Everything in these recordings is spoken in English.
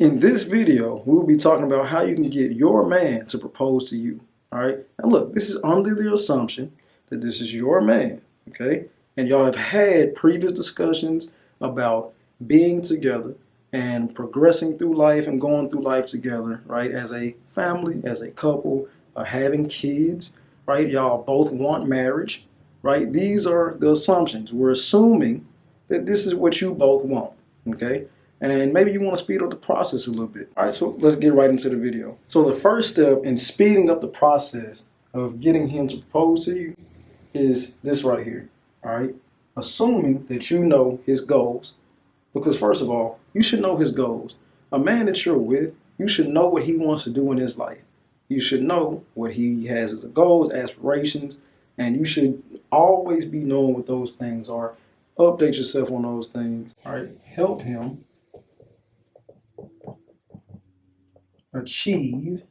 In this video, we'll be talking about how you can get your man to propose to you. All right. Now, look, this is under the assumption that this is your man. Okay. And y'all have had previous discussions about being together and progressing through life and going through life together, right? As a family, as a couple, having kids, right? Y'all both want marriage, right? These are the assumptions. We're assuming that this is what you both want. Okay. And maybe you want to speed up the process a little bit. All right, so let's get right into the video. So the first step in speeding up the process of getting him to propose to you is this right here. All right, assuming that you know his goals. Because first of all, you should know his goals. A man that you're with, you should know what he wants to do in his life. You should know what he has as goals, aspirations, and you should always be knowing what those things are. Update yourself on those things. All right, help him achieve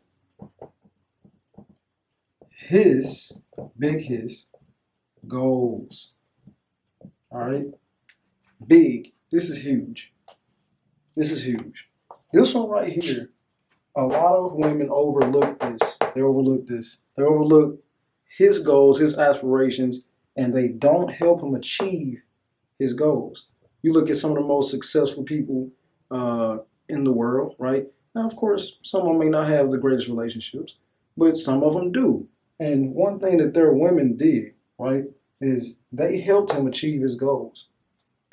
his goals. All right, big. This is huge. This is huge. This one right here, a lot of women overlook this. They overlook this. They overlook his goals, his aspirations, and they don't help him achieve his goals. You look at some of the most successful people in the world, right? Now, of course, some of them may not have the greatest relationships, but some of them do. And one thing that their women did, right, is they helped him achieve his goals.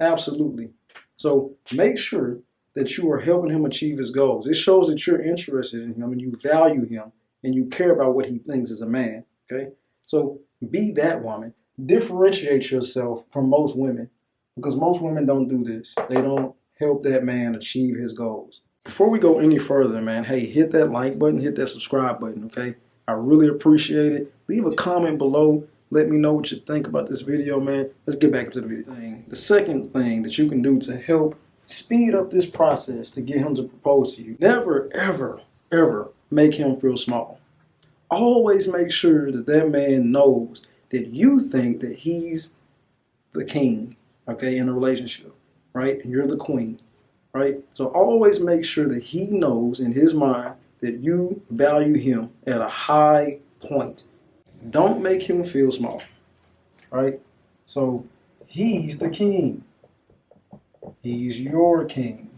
Absolutely. So make sure that you are helping him achieve his goals. It shows that you're interested in him and you value him and you care about what he thinks as a man, okay? So be that woman. Differentiate yourself from most women because most women don't do this. They don't help that man achieve his goals. Before we go any further, man, hey, hit that like button, hit that subscribe button, okay? I really appreciate it. Leave a comment below. Let me know what you think about this video, man. Let's get back into the video. The second thing that you can do to help speed up this process to get him to propose to you, never, ever, ever make him feel small. Always make sure that that man knows that you think that he's the king, okay, in a relationship, right? And you're the queen. Right? So always make sure that he knows in his mind that you value him at a high point. Don't make him feel small. Right? So he's the king. He's your king.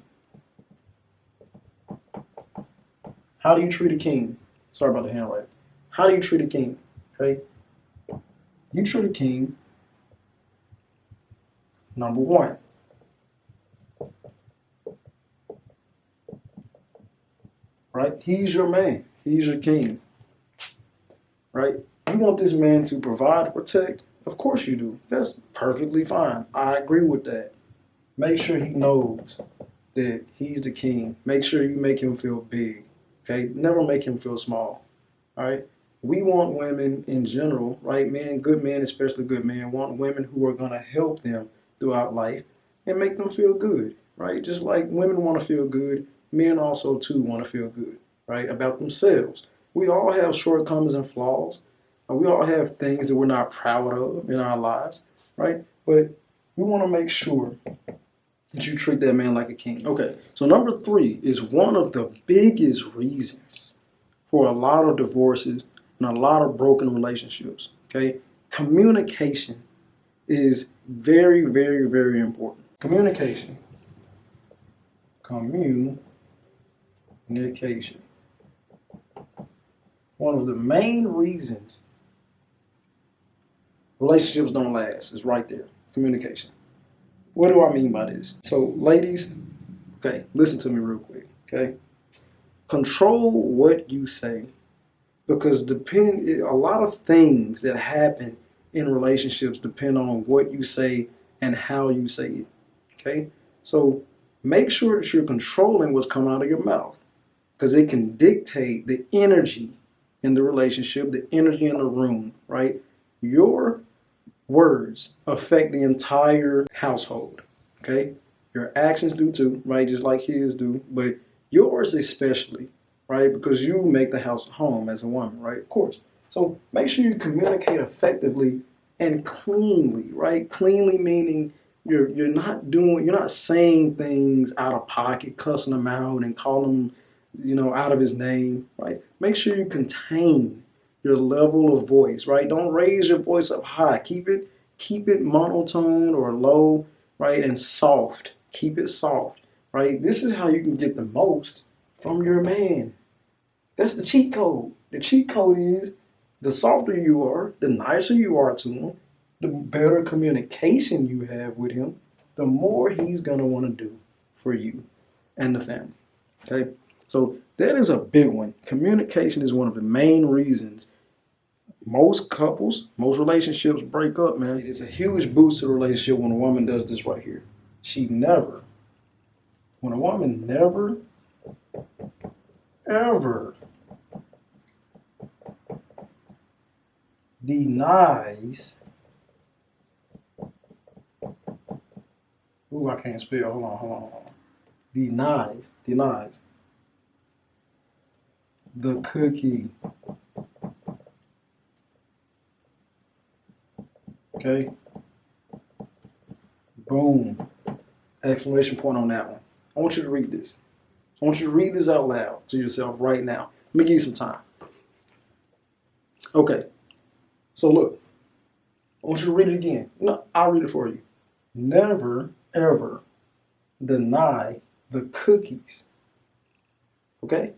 How do you treat a king? Sorry about the handwriting. How do you treat a king? Okay? You treat a king, number one, right? He's your man. He's your king. Right? You want this man to provide, protect? Of course you do. That's perfectly fine. I agree with that. Make sure he knows that he's the king. Make sure you make him feel big. Okay? Never make him feel small. All right? We want women in general, right? Men, good men, especially good men, want women who are going to help them throughout life and make them feel good. Right? Just like women want to feel good, men also too want to feel good, right, about themselves. We all have shortcomings and flaws. We all have things that we're not proud of in our lives, right? But we want to make sure that you treat that man like a king. Okay, so number 3 is one of the biggest reasons for a lot of divorces and a lot of broken relationships, okay? Communication is very, very, very important. Communication. One of the main reasons relationships don't last is right there. Communication. What do I mean by this? So, ladies, okay, listen to me real quick, okay? Control what you say because a lot of things that happen in relationships depend on what you say and how you say it, okay? So, make sure that you're controlling what's coming out of your mouth because it can dictate the energy in the relationship, the energy in the room, right? Your words affect the entire household, okay? Your actions do too, right? Just like his do, but yours especially, right? Because you make the house a home as a woman, right? Of course. So make sure you communicate effectively and cleanly, right? Cleanly meaning You're not saying things out of pocket, cussing him out and calling him, out of his name, right? Make sure you contain your level of voice, right? Don't raise your voice up high. Keep it monotone or low, right? And soft. Keep it soft, right? This is how you can get the most from your man. That's the cheat code. The cheat code is the softer you are, the nicer you are to him, the better communication you have with him, the more he's going to want to do for you and the family. Okay? So that is a big one. Communication is one of the main reasons most couples, most relationships break up, man. It's a huge boost to the relationship when a woman does this right here. When a woman never, ever denies, ooh, I can't spell, hold on. Denies the cookie. Okay? Boom. Exclamation point on that one. I want you to read this. I want you to read this out loud to yourself right now. Let me give you some time. Okay. So look. I want you to read it again. No, I'll read it for you. Never, ever deny the cookies. Okay?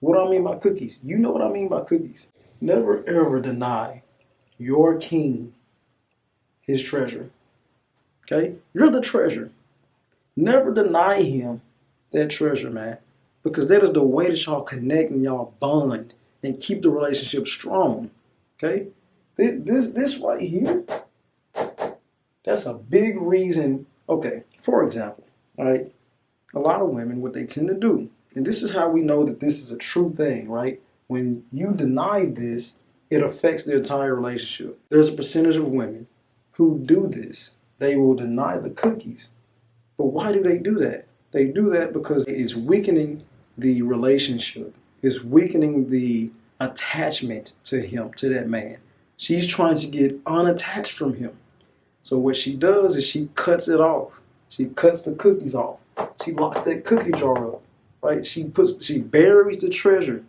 What do I mean by cookies? You know what I mean by cookies. Never, ever deny your king his treasure. Okay? You're the treasure. Never deny him that treasure, man. Because that is the way that y'all connect and y'all bond and keep the relationship strong. Okay? This right here, that's a big reason. Okay, for example, right? A lot of women, what they tend to do, and this is how we know that this is a true thing, right? When you deny this, it affects the entire relationship. There's a percentage of women who do this. They will deny the cookies. But why do they do that? They do that because it's weakening the relationship. It's weakening the attachment to him, to that man. She's trying to get unattached from him. So what she does is she cuts it off. She cuts the cookies off. She locks that cookie jar up, right? She buries the treasure,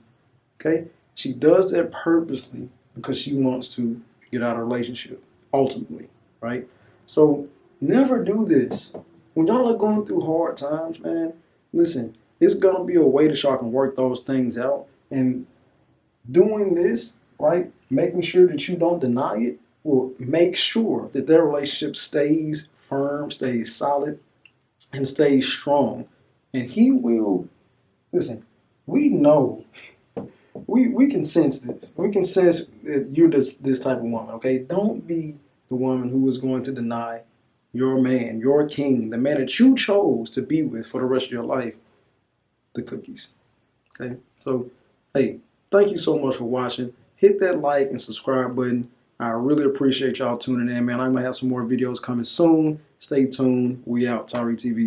okay? She does that purposely because she wants to get out of a relationship, ultimately, right? So never do this. When y'all are going through hard times, man, listen, it's going to be a way that y'all can work those things out. And doing this, right, making sure that you don't deny it will make sure that their relationship stays firm, stays solid, and stays strong. And he will, listen, we know, we can sense this. We can sense that you're this type of woman, okay? Don't be the woman who is going to deny your man, your king, the man that you chose to be with for the rest of your life, the cookies, okay? So, hey, thank you so much for watching. Hit that like and subscribe button. I really appreciate y'all tuning in, man. I'm going to have some more videos coming soon. Stay tuned. We out. Tari TV.